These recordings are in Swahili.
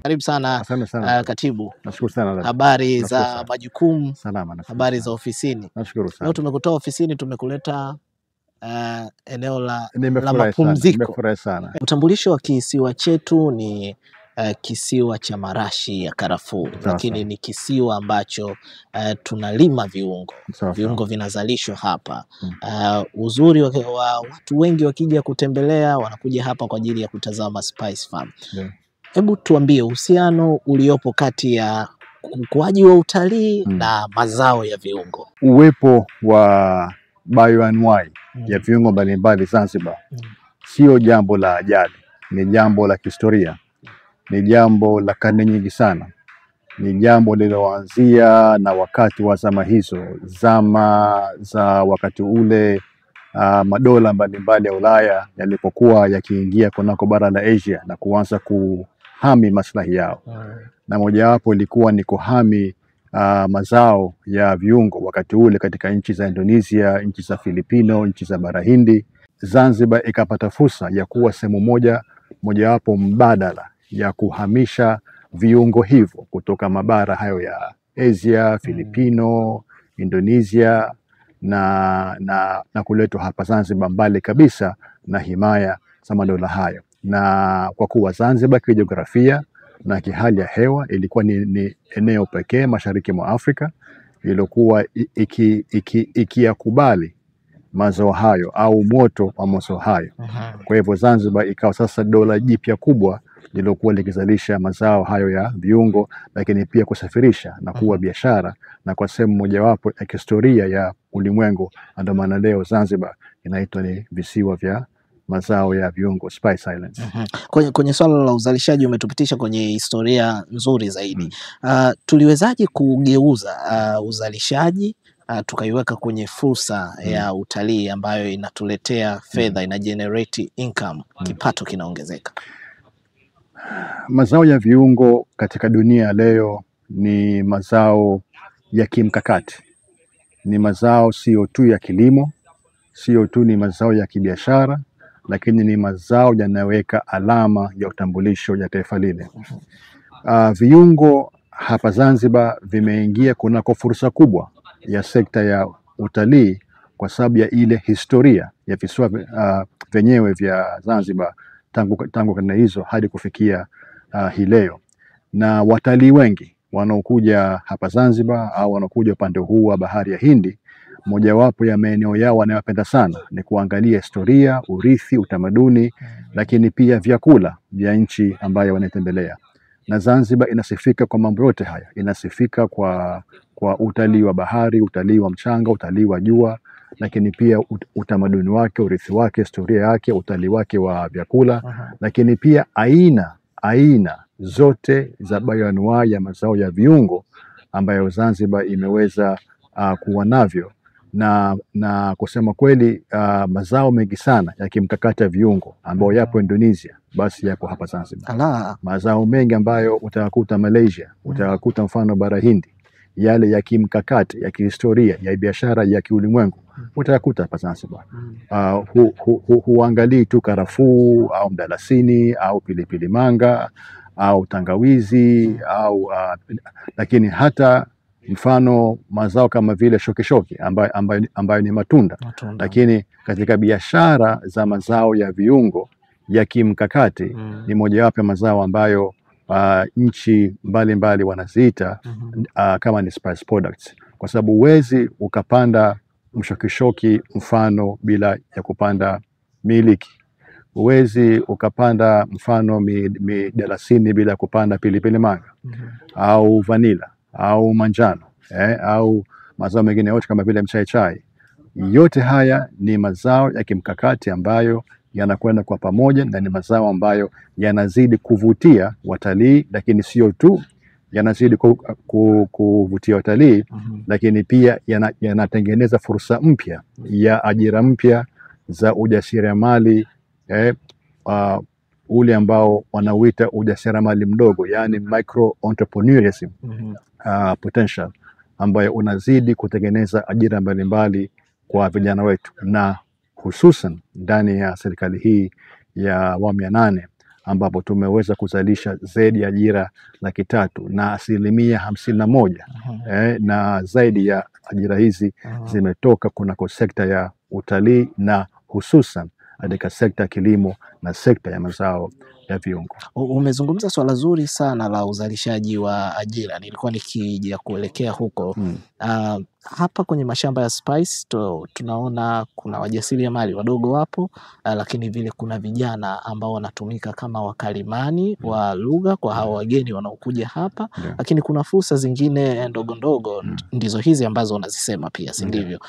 Karibu sana. Asante sana. Katibu. Nashukuru sana. Habari za majukumu? Salama. Habari za ofisini? Nashukuru sana. Leo tumekutoa ofisini, tumekuleta eneo la mapumziko. Nimefurahi sana. Utambulisho wa kisiwa chetu ni kisiwa cha marashi ya karafuu, lakini ni kisiwa ambacho tunalima viungo. Viungo vinazalishwa hapa. Uzuri wa watu wengi wakija kutembelea wanakuja hapa kwa ajili ya kutazama Spice Farm. Hebu tuambie uhusiano uliopo kati ya ukuaji wa utalii na mazao ya viungo. Uwepo wa bioanuwai ya viungo mbalimbali Zanzibar sio jambo la ajali, ni jambo la kihistoria, ni jambo la karne nyingi sana, ni jambo lililoanzia na wakati wa zama hizo, zama za wakati ule madola mbalimbali ya Ulaya yalipokuwa yakiingia kunako bara la Asia na kuanza kuhami maslahi yao. Na mojawapo ilikuwa ni kuhami mazao ya viungo wakati ule katika nchi za Indonesia, nchi za Filipino, nchi za bara Hindi. Zanzibar ikapata fursa ya kuwa sehemu mojawapo mbadala ya kuhamisha viungo hivyo kutoka mabara hayo ya Asia, Filipino, Indonesia na kuletwa hapa Zanzibar, mbali kabisa na himaya za madola hayo. Na kwa kuwa Zanzibar kijiografia na kihali ya hewa ilikuwa ni eneo pekee mashariki mwa Afrika iliyokuwa ikiyakubali mazao hayo au moto wa mazao hayo. Kwa hivyo Zanzibar ikawa sasa dola jipya kubwa lilokuwa likizalisha mazao hayo ya viungo, lakini pia kusafirisha na kuwa biashara, na kwa sehemu mojawapo ya historia ya ulimwengu. Ndio maana leo Zanzibar inaitwa ni visiwa vya mazao ya viungo, Spice Islands. Kwenye swala la uzalishaji umetupitisha kwenye historia nzuri zaidi. Tuliwezaje kugeuza uzalishaji tukaiweka kwenye fursa ya utalii ambayo inatuletea fedha, ina generate income, kipato kinaongezeka? Mazao ya viungo katika dunia leo ni mazao ya kimkakati. Ni mazao sio tu ya kilimo, sio tu ni mazao ya kibiashara, lakini ni mazao yanaweka alama ya utambulisho ya taifa lile. Viungo hapa Zanzibar vimeingia kunako fursa kubwa ya sekta ya utalii kwa sababu ya ile historia ya visiwa vyenyewe vya Zanzibar tangu karne hizo hadi kufikia hii leo. Na watalii wengi wanaokuja hapa Zanzibar au wanaokuja upande huu wa bahari ya Hindi, mojawapo ya maeneo yao wanayopenda sana ni kuangalia historia, urithi, utamaduni, lakini pia vyakula vya nchi ambayo wanatembelea. Na Zanzibar inasifika kwa mambo yote haya. Inasifika kwa utalii wa bahari, utalii wa mchanga, utalii wa jua, lakini pia utamaduni wake, urithi wake, historia yake, utalii wake wa vyakula, lakini pia aina zote za bioanuwai ya mazao ya viungo ambayo Zanzibar imeweza kuwa navyo. Na kusema kweli mazao mengi sana ya kimkakati ya viungo ambayo yapo Indonesia basi yapo hapa Zanzibar. Mazao mengi ambayo utayakuta Malaysia, utayakuta mfano bara Hindi, yale ya kimkakati, ya kihistoria, ya biashara, ya kiulimwengu, utayakuta hapa Zanzibar. Huangalii tu karafuu au mdalasini au pilipili manga au tangawizi lakini hata mfano mazao kama vile shokishoki ambayo ni matunda. Lakini katika biashara za mazao ya viungo ya kimkakati ni mojawapo ya mazao ambayo nchi mbalimbali wanaziita kama ni spice products, kwa sababu huwezi ukapanda mshokishoki mfano bila ya kupanda miliki. Huwezi ukapanda mfano midalasini bila kupanda pilipili manga au vanila au manjano au mazao mengine yote kama vile mchaichai. Yote haya ni mazao ya kimkakati ambayo yanakwenda kwa pamoja, na ni mazao ambayo yanazidi kuvutia watalii, lakini sio tu yanazidi kuvutia watalii, lakini pia yanatengeneza fursa mpya ya ajira mpya za ujasiriamali ule ambao wanauita ujasiriamali mdogo, yani micro entrepreneurship potential, ambayo unazidi kutengeneza ajira mbalimbali kwa vijana wetu, na hususan ndani ya serikali hii ya awamu ya 8 ambapo tumeweza kuzalisha zaidi ya ajira 300,000 na 51%, na zaidi ya ajira hizi zimetoka kunako sekta ya utalii na hususan katika sekta ya kilimo na sekta ya mazao ya viungo. Umezungumza swala zuri sana la uzalishaji wa ajira, nilikuwa nikija kuelekea huko. Hapa kwenye mashamba ya spice tunaona kuna wajasiriamali wadogo wapo, lakini vile kuna vijana ambao wanatumika kama wakalimani wa lugha kwa hao wageni wanaokuja hapa, lakini kuna fursa zingine ndogo ndogo, ndizo hizi ambazo unazisema pia, si ndivyo?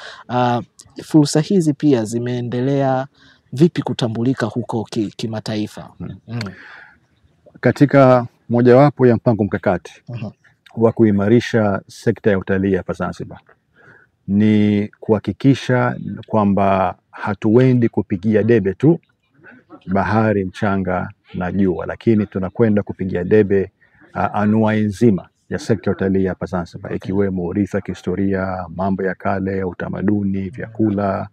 Fursa hizi pia zimeendelea vipi kutambulika huko kimataifa? Katika mojawapo ya mpango mkakati wa kuimarisha sekta ya utalii hapa Zanzibar ni kuhakikisha kwamba hatuendi kupigia debe tu bahari, mchanga na jua, lakini tunakwenda kupigia debe anuai nzima ya sekta ya utalii hapa Zanzibar, ikiwemo urithi wa kihistoria, mambo ya kale, utamaduni, vyakula,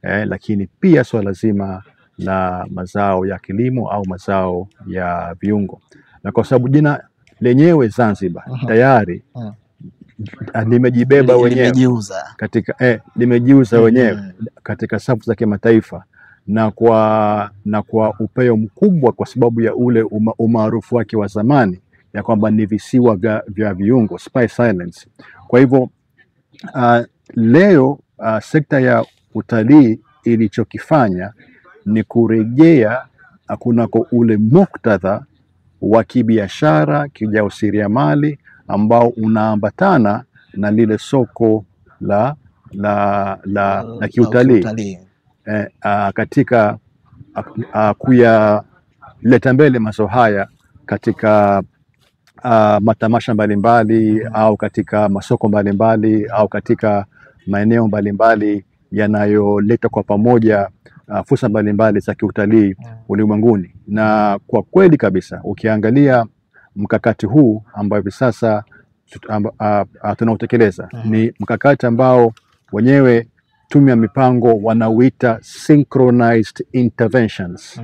lakini pia swala zima la mazao ya kilimo au mazao ya viungo. Na kwa sababu jina lenyewe Zanzibar tayari limejibeba wenyewe katika limejiuza wenyewe katika safu za kimataifa na kwa upeo mkubwa, kwa sababu ya ule umaarufu wake wa zamani ya kwamba ni visiwa vya viungo, Spice Islands. Kwa hivyo leo sekta ya utalii ilichokifanya ni kurejea kunako ule muktadha wa kibiashara, kijasiriamali ambao unaambatana na lile soko la kiutalii, katika kuyaleta mbele mazao haya katika matamasha mbalimbali au katika masoko mbalimbali au katika maeneo mbalimbali yanayoleta kwa pamoja fursa mbalimbali za kiutalii ulimwenguni. Na kwa kweli kabisa ukiangalia mkakati huu ambao hivi sasa tunautekeleza ni mkakati ambao wenyewe Tume ya Mipango wanauita synchronized interventions.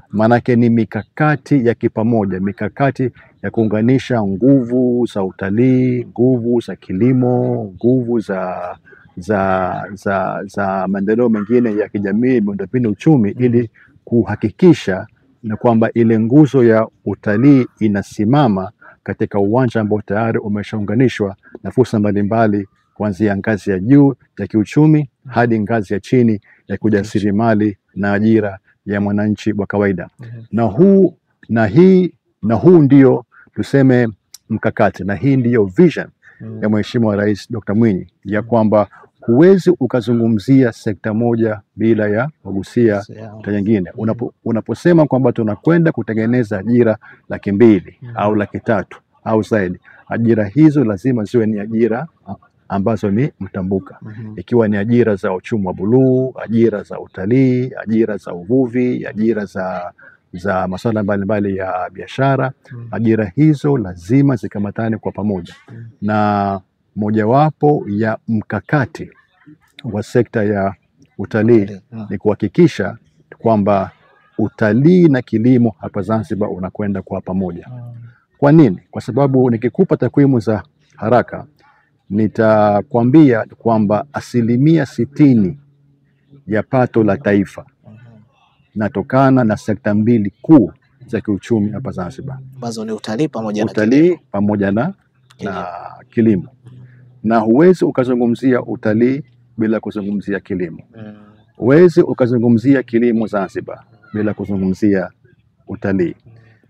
Maanake ni mikakati ya kipamoja, mikakati ya kuunganisha nguvu za utalii, nguvu za kilimo, nguvu za maendeleo mengine ya kijamii, miundombinu, uchumi, ili kuhakikisha na kwamba ile nguzo ya utalii inasimama katika uwanja ambao tayari umeshaunganishwa na fursa mbalimbali, kuanzia ngazi ya juu ya kiuchumi hadi ngazi ya chini ya kujasiriamali na ajira ya mwananchi wa kawaida. Na huu ndio tuseme mkakati, na hii ndiyo vision ya Mheshimiwa Rais Dr. Mwinyi, ya kwamba huwezi ukazungumzia sekta moja bila ya kugusia nyingine. Unaposema kwamba tunakwenda kutengeneza ajira 200,000 au 300,000 au zaidi, ajira hizo lazima ziwe ni ajira ambazo ni mtambuka, ikiwa ni ajira za uchumi wa buluu, ajira za utalii, ajira za uvuvi, ajira za masuala mbalimbali ya biashara. Ajira hizo lazima zikamatane kwa pamoja, na mojawapo ya mkakati wa sekta ya utalii ni kuhakikisha kwamba utalii na kilimo hapa Zanzibar unakwenda kwa pamoja. Kwa nini? Kwa sababu nikikupa takwimu za haraka nitakwambia kwamba 60% ya pato la taifa natokana na sekta mbili kuu za kiuchumi hapa Zanzibar, ambazo ni utalii pamoja na kilimo. Na huwezi ukazungumzia utalii bila kuzungumzia kilimo. Huwezi ukazungumzia kilimo Zanzibar bila kuzungumzia utalii.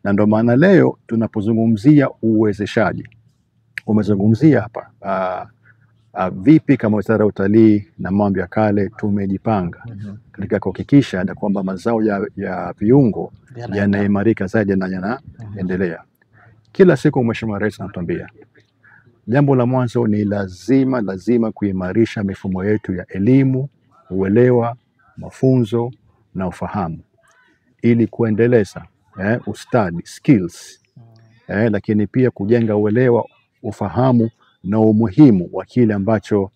Na ndio maana leo tunapozungumzia uwezeshaji, umezungumzia hapa vipi kama Wizara ya Utalii na Mambo ya Kale tumejipanga katika kuhakikisha kwamba mazao ya viungo yanaimarika zaidi na yanaendelea. Kila siku Mheshimiwa Rais anatuambia jambo la mwanzo ni lazima kuimarisha mifumo yetu ya elimu, uelewa, mafunzo na ufahamu, ili kuendeleza ustadi, skills, lakini pia kujenga uelewa, ufahamu na umuhimu wa kile ambacho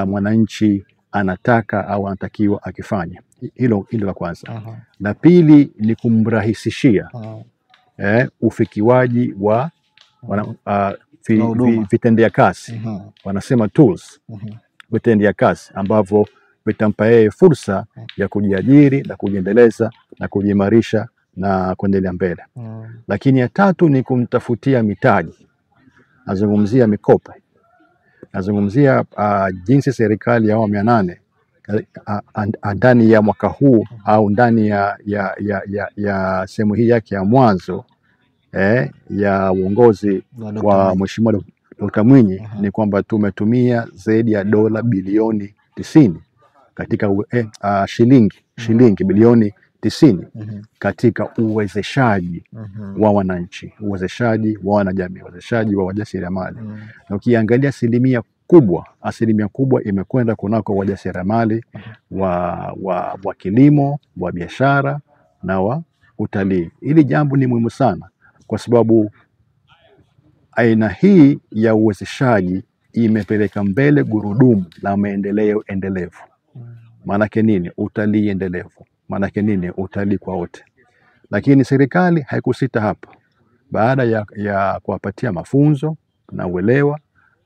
mwananchi anataka au anatakiwa akifanye. Hilo la kwanza. La pili ni kumrahisishia ufikiwaji wa vitendea kazi, wanasema tools, vitendea kazi ambavyo vitampa yeye fursa ya kujiajiri na kujiendeleza na kujimarisha na kuendelea mbele. Lakini ya tatu ni kumtafutia mitaji. Nazungumzia mikopo. Nazungumzia jinsi serikali ya awamu ya 8 ndani ya mwaka huu au ndani ya sehemu hii yake ya mwanzo ya uongozi wa Mheshimiwa Dr. Mwinyi ni kwamba tumetumia zaidi ya dola bilioni 90 katika shilingi bilioni 90 katika uwezeshaji wa wananchi, uwezeshaji wa wanajamii, uwezeshaji wa wajasiriamali. Na ukiangalia asilimia kubwa imekwenda kunako wajasiriamali wa kilimo, wa biashara na wa utalii. Hili jambo ni muhimu sana kwa sababu aina hii ya uwezeshaji imepeleka mbele gurudumu la maendeleo endelevu. Maanake nini? Utalii endelevu. Maanake nini? Utalii kwa wote. Lakini serikali haikusita hapa. Baada ya kuwapatia mafunzo na uelewa,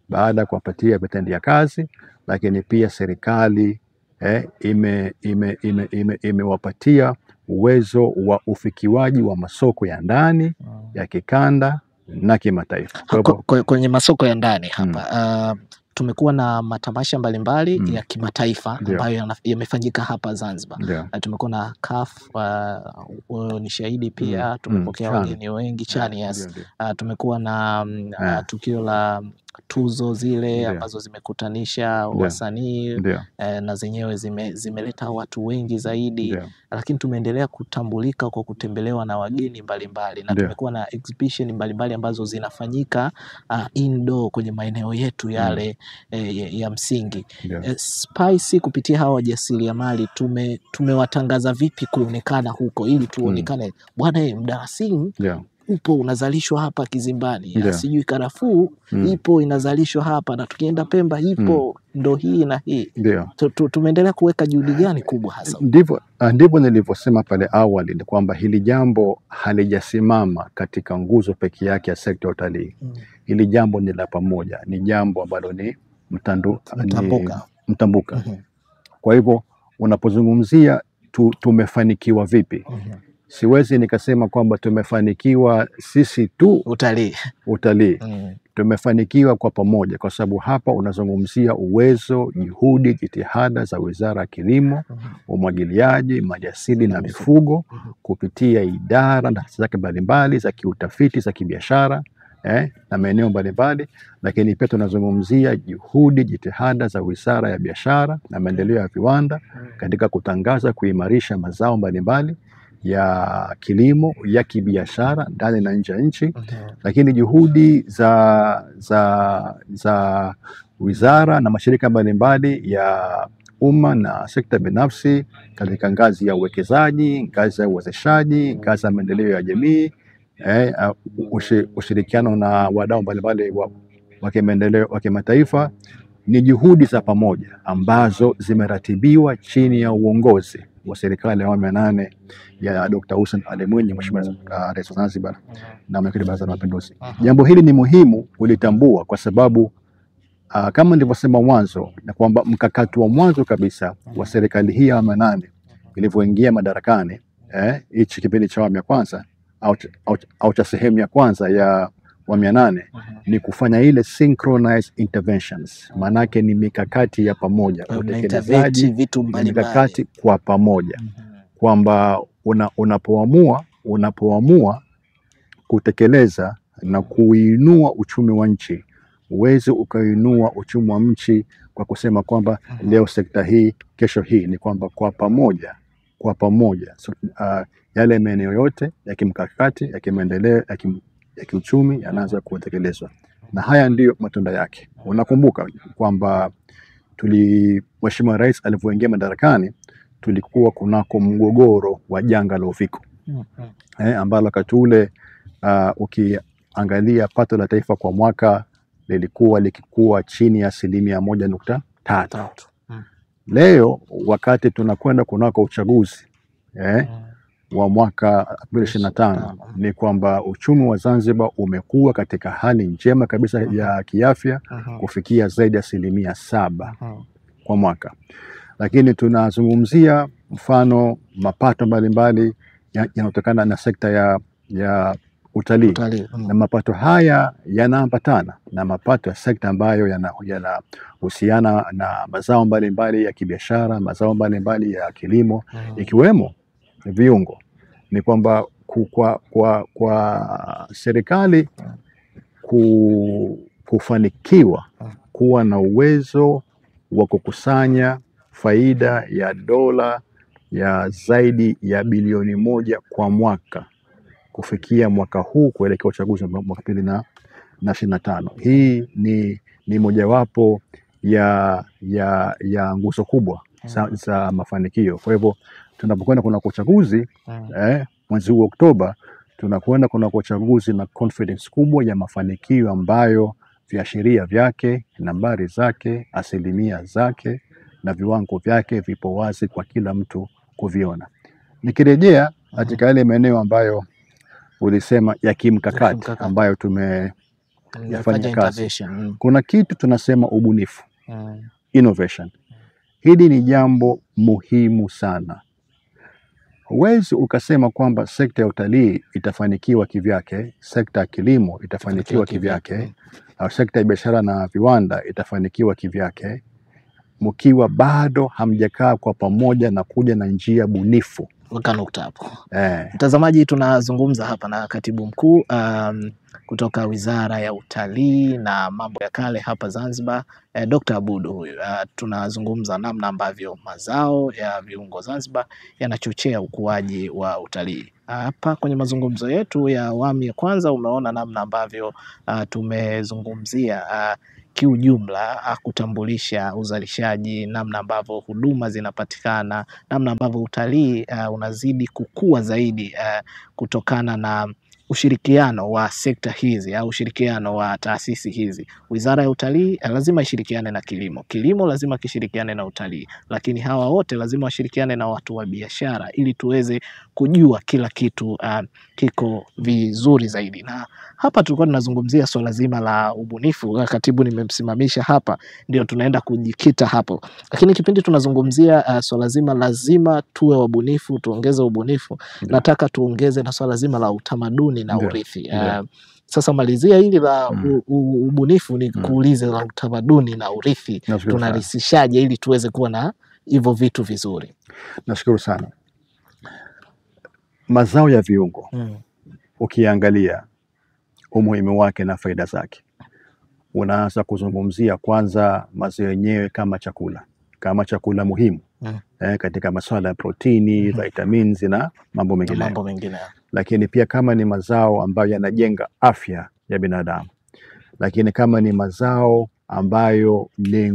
baada ya kuwapatia vitendea kazi, lakini pia serikali imewapatia uwezo wa ufikiwaji wa masoko ya ndani, ya kikanda na kimataifa. Kwenye masoko ya ndani hapa tumekuwa na matamasha mbalimbali ya kimataifa ambayo yamefanyika hapa Zanzibar. Tumekuwa na CAF, ni shahidi pia, tumepokea wageni wengi chani, tumekuwa na tukio la tuzo zile ambazo zimekutanisha wasanii na zenyewe zimeleta watu wengi zaidi. Lakini tumeendelea kutambulika kwa kutembelewa na wageni mbalimbali na tumekuwa na exhibition mbalimbali ambazo zinafanyika indoor kwenye maeneo yetu yale ya msingi. Spice kupitia hawa wajasiriamali tumewatangaza vipi kuonekana huko ili tuonekane bwana mdalasini upo unazalishwa hapa Kizimbani, sijui karafuu ipo inazalishwa hapa, na tukienda Pemba ipo ndo hii na hii. Tumeendelea kuweka juhudi gani kubwa hasa? Ndivyo nilivyosema pale awali ni kwamba hili jambo halijasimama katika nguzo peke yake ya sekta ya utalii. Hili jambo ni la pamoja, ni jambo ambalo ni mtambuka. Kwa hivyo unapozungumzia tumefanikiwa vipi, siwezi nikasema kwamba tumefanikiwa sisi tu utalii. Tumefanikiwa kwa pamoja, kwa sababu hapa unazungumzia uwezo, juhudi, jitihada za Wizara ya Kilimo, Umwagiliaji, Maliasili na Mifugo kupitia idara na zake mbalimbali za kiutafiti, za kibiashara na maeneo mbalimbali. Lakini pia tunazungumzia juhudi, jitihada za Wizara ya Biashara na Maendeleo ya Viwanda katika kutangaza, kuimarisha mazao mbalimbali ya kilimo ya kibiashara ndani na nje ya nchi. Lakini juhudi za wizara na mashirika mbalimbali ya umma na sekta binafsi katika ngazi ya uwekezaji, ngazi ya uwezeshaji, ngazi ya maendeleo ya jamii, ushirikiano na wadau mbalimbali wa kimaendeleo wa kimataifa, ni juhudi za pamoja ambazo zimeratibiwa chini ya uongozi wa serikali ya awamu ya 8 ya Dr. Hussein Ali Mwinyi, Mheshimiwa Rais wa Zanzibar na Mwenyekiti wa Baraza la Mapinduzi. Jambo hili ni muhimu kulitambua kwa sababu kama nilivyosema mwanzo na kwamba mkakati wa mwanzo kabisa wa serikali hii ya awamu ya 8 ilivyoingia madarakani, hichi kipindi cha awamu ya kwanza au cha sehemu ya kwanza ya awamu ya 8 ni kufanya ile synchronized interventions. Maanake ni mikakati ya pamoja, utekelezaji mikakati kwa pamoja, kwamba unapoamua kutekeleza na kuinua uchumi wa nchi, uweze ukainua uchumi wa nchi kwa kusema kwamba leo sekta hii, kesho hii. Ni kwamba kwa pamoja yale maeneo yote ya kimkakati, ya kimaendeleo, ya kiuchumi yanaanza kutekelezwa, na haya ndiyo matunda yake. Unakumbuka kwamba Mheshimiwa Rais alivyoingia madarakani tulikuwa kunako mgogoro wa janga la uviko ambalo wakati ule ukiangalia pato la taifa kwa mwaka lilikuwa likikuwa chini ya 1.3. Leo wakati tunakwenda kunako uchaguzi wa mwaka 2025 ni kwamba uchumi wa Zanzibar umekuwa katika hali njema kabisa ya kiafya kufikia zaidi ya 7% kwa mwaka. Lakini tunazungumzia mfano mapato mbalimbali yanayotokana na sekta ya utalii. Na mapato haya yanaambatana na mapato ya sekta ambayo yanahusiana na mazao mbalimbali ya kibiashara, mazao mbalimbali ya kilimo, ikiwemo viungo. Ni kwamba kwa serikali kufanikiwa kuwa na uwezo wa kukusanya faida ya dola ya zaidi ya bilioni 1 kwa mwaka kufikia mwaka huu kuelekea uchaguzi wa mwaka 2025. Hii ni mojawapo ya nguzo kubwa za mafanikio. Kwa hivyo tunapokwenda kuna uchaguzi mwezi huu Oktoba, tunakwenda kuna uchaguzi na confidence kubwa ya mafanikio ambayo viashiria vyake, nambari zake, asilimia zake na viwango vyake vipo wazi kwa kila mtu kuviona. Nikirejea katika yale maeneo ambayo ulisema ya kimkakati ambayo tumeyafanya kazi, kuna kitu tunasema ubunifu, innovation. Hili ni jambo muhimu sana. Huwezi ukasema kwamba sekta ya utalii itafanikiwa kivyake, sekta ya kilimo itafanikiwa kivyake, au sekta ya biashara na viwanda itafanikiwa kivyake, mkiwa bado hamjakaa kwa pamoja na kuja na njia bunifu. Weka nukta hapo. Mtazamaji, tunazungumza hapa na katibu mkuu kutoka Wizara ya Utalii na Mambo ya Kale hapa Zanzibar, Dr. Abudu huyu. Tunazungumza namna ambavyo mazao ya viungo Zanzibar yanachochea ukuaji wa utalii. Hapa kwenye mazungumzo yetu ya awamu ya kwanza umeona namna ambavyo tumezungumzia kiujumla kutambulisha uzalishaji, namna ambavyo huduma zinapatikana, namna ambavyo utalii unazidi kukua zaidi kutokana na ushirikiano wa sekta hizi au ushirikiano wa taasisi hizi. Wizara ya Utalii lazima ishirikiane na kilimo, kilimo lazima kishirikiane na utalii, lakini hawa wote lazima washirikiane na watu wa biashara ili tuweze kujua kila kitu kiko vizuri zaidi. Na hapa tulikuwa tunazungumzia swala zima la ubunifu. Katibu nimemsimamisha hapa, ndio tunaenda kujikita hapo. Lakini kipindi tunazungumzia swala zima lazima tuwe wabunifu, tuongeze ubunifu. Nataka tuongeze na swala zima la utamaduni na urithi. Sasa malizia hili la ubunifu ni kuulize la utamaduni na urithi. Tunalisishaje ili tuweze kuwa na hivyo vitu vizuri? Nashukuru sana. Mazao ya viungo, ukiangalia umuhimu wake na faida zake, unaanza kuzungumzia kwanza mazao yenyewe kama chakula muhimu katika masuala ya protini, vitamins na mambo mengine. Lakini pia kama ni mazao ambayo yanajenga afya ya binadamu, lakini kama ni mazao ambayo ni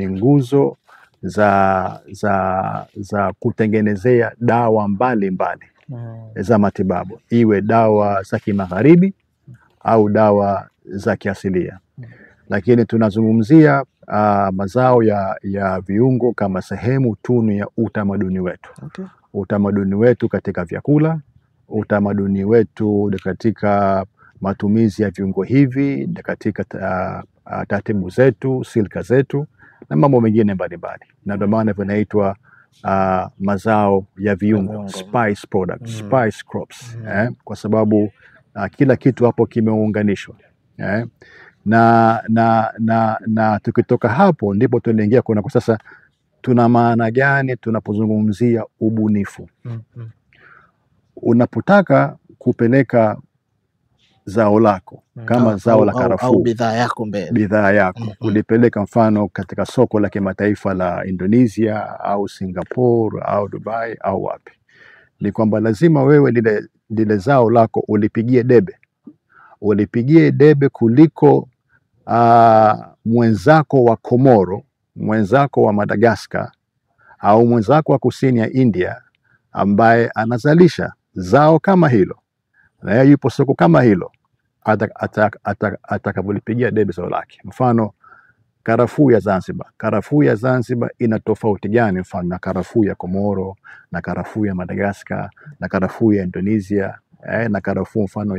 nguzo za kutengenezea dawa mbalimbali za matibabu, iwe dawa za kimagharibi au dawa za kiasilia. Lakini tunazungumzia mazao ya viungo kama sehemu tunu ya utamaduni wetu. Utamaduni wetu katika vyakula, utamaduni wetu katika matumizi ya viungo hivi, katika taratibu zetu, silka zetu na mambo mengine mbalimbali. Na ndio maana vinaitwa mazao ya viungo, spice products, spice crops, kwa sababu kila kitu hapo kimeunganishwa. Na tukitoka hapo ndipo tunaingia kwa sasa tuna maana gani tunapozungumzia ubunifu. Unapotaka kupeleka zao lako kama zao la karafuu au bidhaa yako ulipeleka mfano katika soko la kimataifa la Indonesia au Singapore au Dubai au wapi, ni kwamba lazima wewe lile zao lako ulipigie debe kuliko mwenzako wa Komoro, mwenzako wa Madagascar au mwenzako wa kusini ya India ambaye anazalisha zao kama hilo na yeye yupo soko kama hilo, atakapolipigia debe zao lake. Mfano karafuu ya Zanzibar. Karafuu ya Zanzibar ina tofauti gani mfano na karafuu ya Komoro, na karafuu ya Madagascar, na karafuu ya Indonesia, na karafuu mfano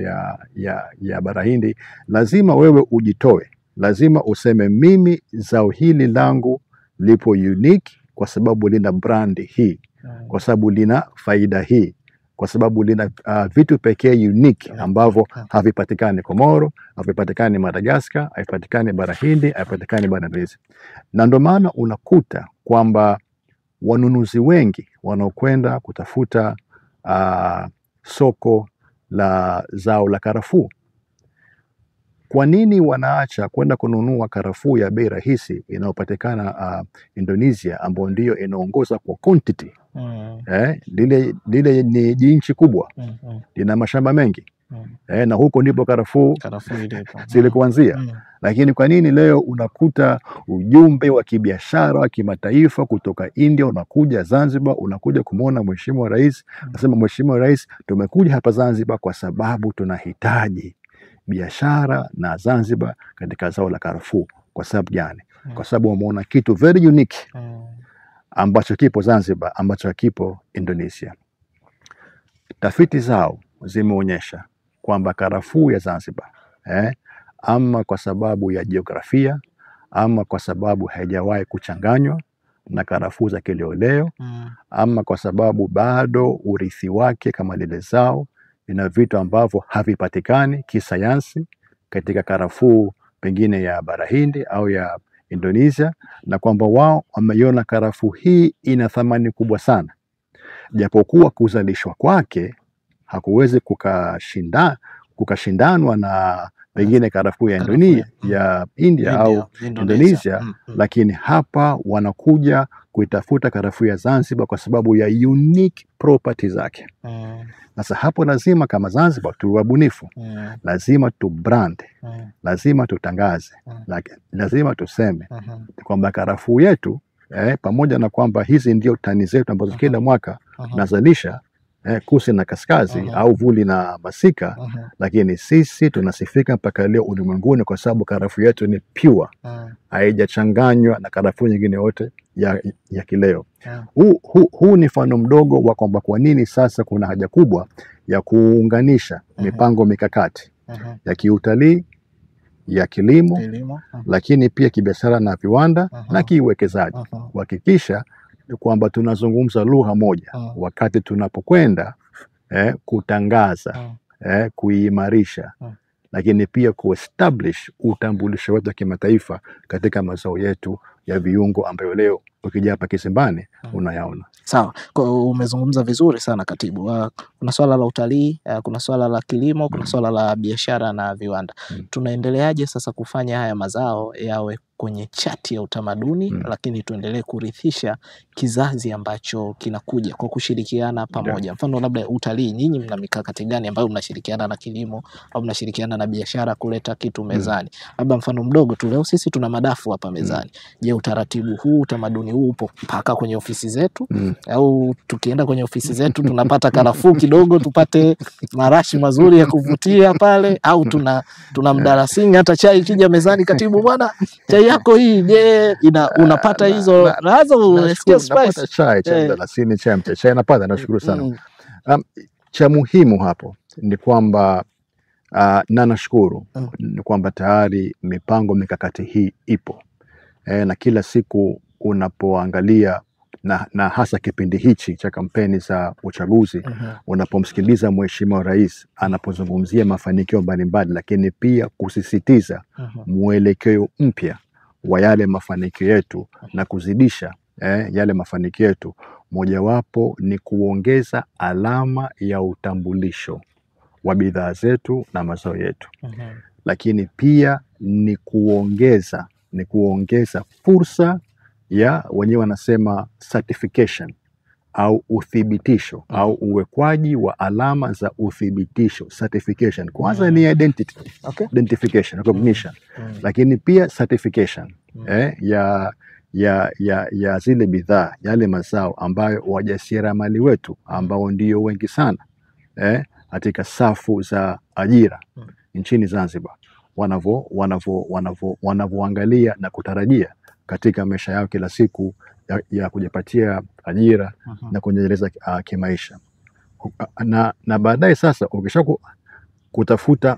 ya Bara Hindi? Lazima wewe ujitoe, lazima useme mimi zao hili langu lipo unique kwa sababu lina brand hii, kwa sababu lina faida hii, kwa sababu lina vitu pekee unique ambavyo havipatikani Komoro, havipatikani Madagascar, havipatikani Bara Hindi, havipatikani Bara Indonesia. Na ndio maana unakuta kwamba wanunuzi wengi wanaokwenda kutafuta soko la zao la karafuu, kwa nini wanaacha kwenda kununua karafuu ya bei rahisi inayopatikana Indonesia, ambayo ndio inaongoza kwa quantity? Lile ni nchi kubwa, lina mashamba mengi, na huko ndipo karafuu zilikuanzia. Lakini kwa nini leo unakuta ujumbe wa kibiashara wa kimataifa kutoka India unakuja Zanzibar, unakuja kumwona Mheshimiwa Rais, nasema Mheshimiwa Rais, tumekuja hapa Zanzibar kwa sababu tunahitaji biashara na Zanzibar katika zao la karafuu. Kwa sababu gani? Kwa sababu wameona kitu very unique ambacho kipo Zanzibar, ambacho kipo Indonesia. Tafiti zao zimeonyesha kwamba karafuu ya Zanzibar, ama kwa sababu ya jiografia, ama kwa sababu haijawahi kuchanganywa na karafuu za kileo, ama kwa sababu bado urithi wake kama lile zao ina vitu ambavyo havipatikani kisayansi katika karafuu pengine ya Bara Hindi au ya Indonesia, na kwamba wao wameiona karafuu hii ina thamani kubwa sana, japokuwa kuzalishwa kwake hakuwezi kukashindanwa na pengine karafuu ya India au Indonesia. Lakini hapa wanakuja kuitafuta karafuu ya Zanzibar kwa sababu ya unique property zake. Sasa hapo lazima kama Zanzibar tuwe wabunifu, lazima tu brand, lazima tutangaze, lazima tuseme kwamba karafuu yetu pamoja na kwamba hizi ndio tani zetu ambazo kila mwaka nazalisha Kusi na Kaskazi au Vuli na Masika, lakini sisi tunasifika mpaka leo ulimwenguni kwa sababu karafuu yetu ni pure, haijachanganywa na karafuu nyingine yote ya kileo. Huu ni mfano mdogo wa kwamba kwa nini sasa kuna haja kubwa ya kuunganisha mipango mikakati ya kiutalii, ya kilimo, lakini pia kibiashara na viwanda na kiuwekezaji, kuhakikisha kwamba tunazungumza lugha moja wakati tunapokwenda kutangaza, kuimarisha, lakini pia kuestablish utambulisho wetu wa kimataifa katika mazao yetu ya viungo ambayo leo ukija hapa Kisimbani unayaona. Sawa, umezungumza vizuri sana katibu. Kuna swala la utalii, kuna swala la kilimo, kuna swala la biashara na viwanda. Tunaendeleaje sasa kufanya haya mazao yawe kwenye chati ya utamaduni, lakini tuendelee kurithisha kizazi ambacho kinakuja kwa kushirikiana pamoja? Mfano labda utalii, nyinyi mna mikakati gani ambayo mnashirikiana na kilimo au mnashirikiana na biashara kuleta kitu mezani? Labda mfano mdogo tu, leo sisi tuna madafu hapa mezani. Je, utaratibu huu, utamaduni huu upo mpaka kwenye ofisi zetu? Au tukienda kwenye ofisi zetu tunapata karafuu kidogo tupate marashi mazuri ya kuvutia pale? Au tuna mdalasini, hata chai kija mezani, katibu bwana chai yako hii, je unapata hizo razo? Napata chai cha mdalasini, chai napata, nashukuru sana. Cha muhimu hapo ni kwamba na nashukuru ni kwamba tayari mipango mikakati hii ipo, na kila siku unapoangalia na hasa kipindi hichi cha kampeni za uchaguzi, unapomsikiliza Mheshimiwa Rais anapozungumzia mafanikio mbalimbali, lakini pia kusisitiza mwelekeo mpya wa yale mafanikio yetu na kuzidisha yale mafanikio yetu, mojawapo ni kuongeza alama ya utambulisho wa bidhaa zetu na mazao yetu, lakini pia ni kuongeza fursa ya wenyewe wanasema certification au uthibitisho au uwekwaji wa alama za uthibitisho. Certification kwanza ni identity, identification, recognition, lakini pia certification ya zile bidhaa, yale mazao ambayo wajasiriamali wetu ambao ndio wengi sana katika safu za ajira nchini Zanzibar wanavyoangalia na kutarajia katika maisha yao kila siku ya kujipatia ajira na kujiendeleza kimaisha. Na baadaye sasa ukisha kutafuta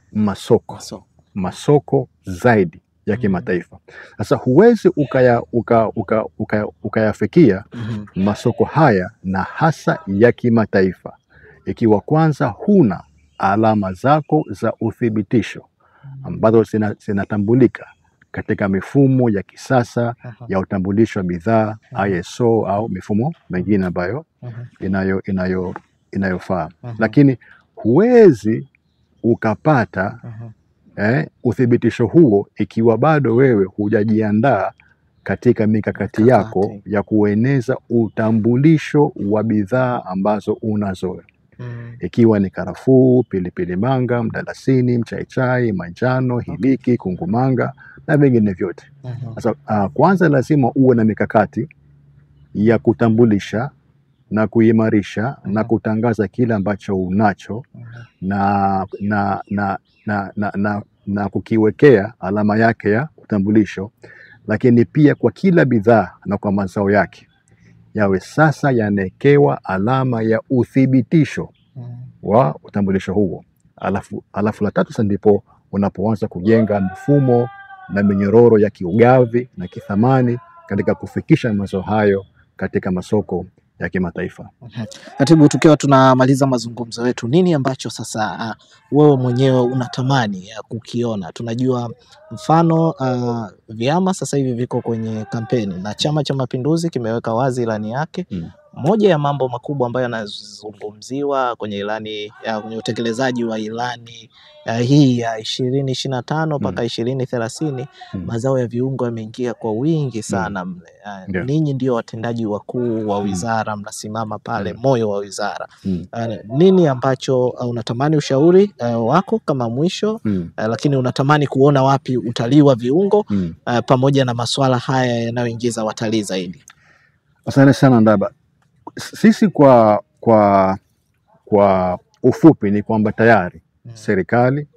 masoko zaidi ya kimataifa. Sasa huwezi ukayafikia masoko haya na hasa ya kimataifa ikiwa kwanza huna alama zako za uthibitisho ambazo zinatambulika katika mifumo ya kisasa ya utambulisho wa bidhaa ISO au mifumo mingine ambayo inayofaa. Lakini huwezi ukapata uthibitisho huo ikiwa bado wewe hujajiandaa katika mikakati yako ya kueneza utambulisho wa bidhaa ambazo unazo. Ikiwa ni karafuu, pilipili manga, mdalasini, mchaichai, manjano, hiliki, kungumanga na vingine vyote. Sasa kwanza lazima uwe na mikakati ya kutambulisha na kuimarisha na kutangaza kile ambacho unacho na kukiwekea alama yake ya utambulisho, lakini pia kwa kila bidhaa na kwa mazao yake yawe sasa yanawekewa alama ya uthibitisho wa utambulisho huo. Alafu la tatu sasa ndipo unapoanza kujenga mfumo na minyororo ya kiugavi na kithamani katika kufikisha mazao hayo katika masoko ya kimataifa. Katibu, tukiwa tunamaliza mazungumzo yetu, nini ambacho sasa wewe mwenyewe unatamani kukiona? Tunajua mfano vyama sasa hivi viko kwenye kampeni na Chama cha Mapinduzi kimeweka wazi ilani yake. Moja ya mambo makubwa ambayo yanazungumziwa kwenye ilani kwenye utekelezaji wa ilani hii ya 2025 mpaka 2030, mazao ya viungo yameingia kwa wingi sana mle. Ninyi ndio watendaji wakuu wa wizara, mnasimama pale moyo wa wizara. Nini ambacho unatamani, ushauri wako kama mwisho, lakini unatamani kuona wapi utalii wa viungo pamoja na masuala haya yanayoingiza watalii zaidi? Asante sana Ndaba. Sisi kwa ufupi ni kwamba tayari serikali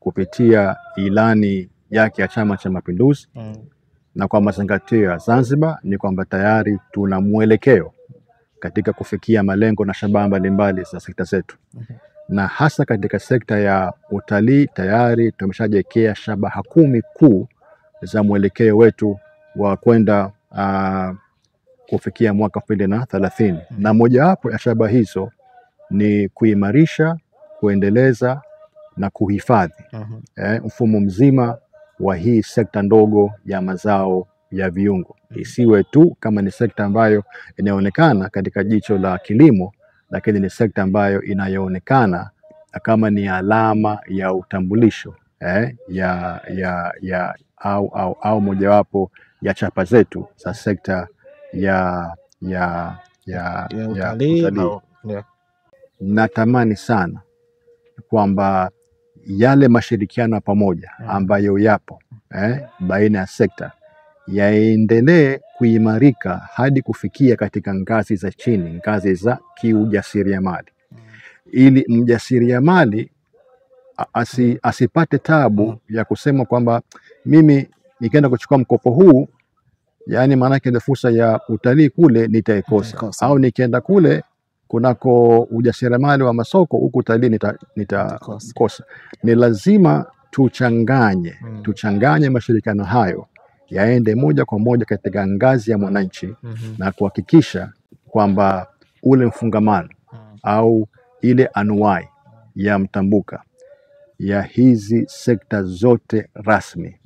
kupitia ilani yake ya Chama cha Mapinduzi na kwa mazingatio ya Zanzibar ni kwamba tayari tuna mwelekeo katika kufikia malengo na shabaha mbalimbali za sekta zetu. Na hasa katika sekta ya utalii tayari tumeshajiwekea shabaha 10 kuu za mwelekeo wetu wa kwenda kufikia mwaka 2030. Na mojawapo ya shabaha hizo ni kuimarisha, kuendeleza na kuhifadhi mfumo mzima wa hii sekta ndogo ya mazao ya viungo. Isiwe tu kama ni sekta ambayo inaonekana katika jicho la kilimo, lakini ni sekta ambayo inayoonekana kama ni alama ya utambulisho au mojawapo ya chapa zetu za sekta ya utalii. Natamani sana kwamba yale mashirikiano pamoja ambayo yapo baina ya sekta yaendelee kuimarika hadi kufikia katika ngazi za chini, ngazi za kiujasiriamali, ili mjasiriamali asipate tabu ya kusema kwamba mimi nikienda kuchukua mkopo huu, yani maanake ile fursa ya utalii kule nitaikosa, au nikienda kule kunako ujasiriamali wa masoko huku utalii nitakosa. Ni lazima tuchanganye mashirikiano hayo yaende moja kwa moja katika ngazi ya mwananchi na kuhakikisha kwamba ule mfungamano au ile anuwai ya mtambuka ya hizi sekta zote rasmi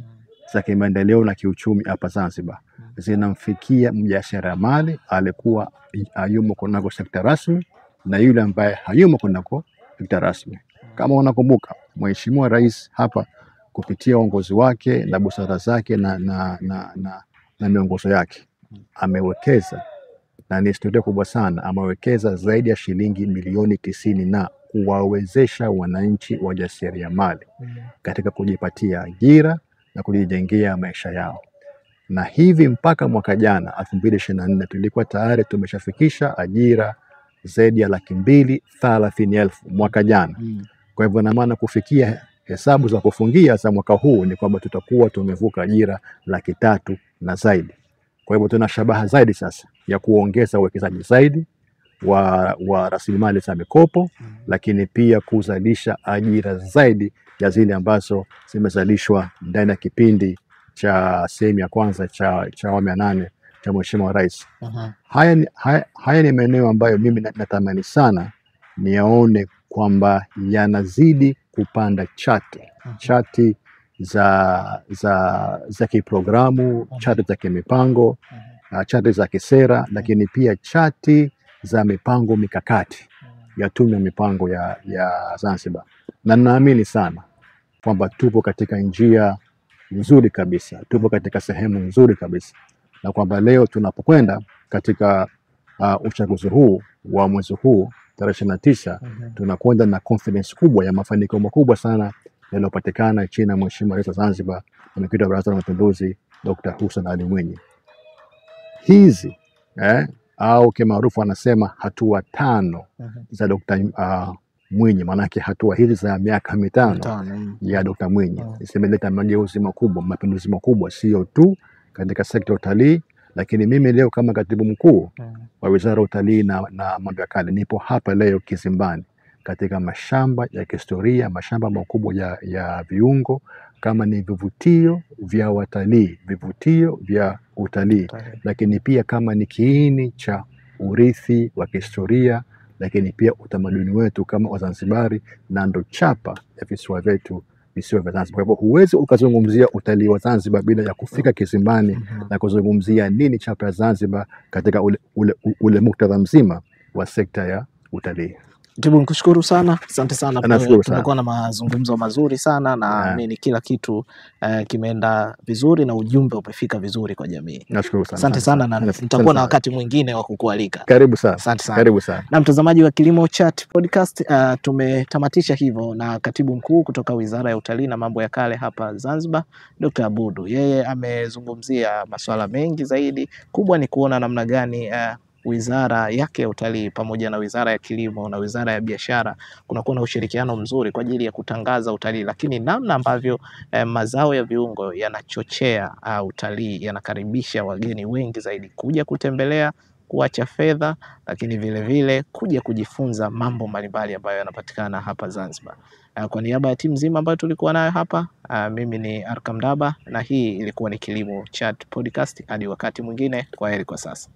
za kimaendeleo na kiuchumi hapa Zanzibar zinamfikia mjasiriamali alikuwa hayumo kunako sekta rasmi na yule ambaye hayumo kunako sekta rasmi. Kama unakumbuka, Mheshimiwa Rais hapa kupitia uongozi wake na busara zake na miongozo yake amewekeza, na ni historia kubwa sana, amewekeza zaidi ya shilingi milioni 90 na kuwawezesha wananchi wajasiriamali katika kujipatia ajira na kujijengea maisha yao. Na hivi mpaka mwaka jana 2024 tulikuwa tayari tumeshafikisha ajira zaidi ya 230,000 mwaka jana. Kwa hivyo na maana kufikia hesabu za kufungia za mwaka huu ni kwamba tutakuwa tumevuka ajira 300,000 na zaidi. Kwa hivyo tuna shabaha zaidi sasa ya kuongeza uwekezaji zaidi wa rasilimali za mikopo, lakini pia kuzalisha ajira zaidi ya zile ambazo zimezalishwa ndani ya kipindi cha sehemu ya kwanza cha awamu ya 8 cha Mheshimiwa Rais. Haya ni maeneo ambayo mimi natamani sana niyaone kwamba yanazidi kupanda chati za kiprogramu, chati za kimipango, chati za kisera, lakini pia chati za mipango mikakati ya Tume ya Mipango ya Zanzibar. Na naamini sana kwamba tupo katika njia nzuri kabisa, tupo katika sehemu nzuri kabisa, na kwamba leo tunapokwenda katika uchaguzi huu wa mwezi huu tarehe 29, tunakwenda na confidence kubwa ya mafanikio makubwa sana yaliyopatikana chini ya Mheshimiwa Rais wa Zanzibar, Mwenyekiti wa Baraza la Mapinduzi Dr. Hussein Ali Mwinyi. Hizi au kimaarufu anasema hatua 5 za Dr. Mwinyi, manake hatua hizi za miaka 5 ya Dr. Mwinyi zimeleta mageuzi makubwa, mapinduzi makubwa, sio tu katika sekta ya utalii, lakini mimi leo kama katibu mkuu wa Wizara ya Utalii na Mambo ya Kale nipo hapa leo Kizimbani katika mashamba ya kihistoria, mashamba makubwa ya viungo, kama ni vivutio vya watalii, vivutio vya utalii, lakini pia kama ni kiini cha urithi wa kihistoria, lakini pia utamaduni wetu kama Wazanzibari, na ndo chapa ya visiwa vyetu, visiwa vya Zanzibar. Kwa hivyo huwezi ukazungumzia utalii wa Zanzibar bila ya kufika Kizimbani na kuzungumzia nini chapa ya Zanzibar katika ule muktadha mzima wa sekta ya utalii. Katibu, nikushukuru sana, asante sana. Tumekuwa na mazungumzo mazuri sana na mimi kila kitu kimeenda vizuri na ujumbe umefika vizuri kwa jamii. Nashukuru sana. Asante sana, na nitakuwa na wakati mwingine wa kukualika. Karibu sana. Asante sana. Karibu sana. Na mtazamaji wa Kilimo Chat Podcast, tumetamatisha hivyo na katibu mkuu kutoka Wizara ya Utalii na Mambo ya Kale hapa Zanzibar, Dr. Abudu. Yeye amezungumzia masuala mengi zaidi, kubwa ni kuona namna gani wizara yake ya utalii pamoja na Wizara ya Kilimo na Wizara ya Biashara kunakuwa na ushirikiano mzuri kwa ajili ya kutangaza utalii, lakini namna ambavyo mazao ya viungo yanachochea utalii, yanakaribisha wageni wengi zaidi kuja kutembelea, kuacha fedha, lakini vile vile kuja kujifunza mambo mbalimbali ambayo yanapatikana hapa Zanzibar. Kwa niaba ya timu nzima ambayo tulikuwa nayo hapa, mimi ni Arkam Daba na hii ilikuwa ni Kilimo Chat Podcast. Hadi wakati mwingine, kwaheri kwa sasa.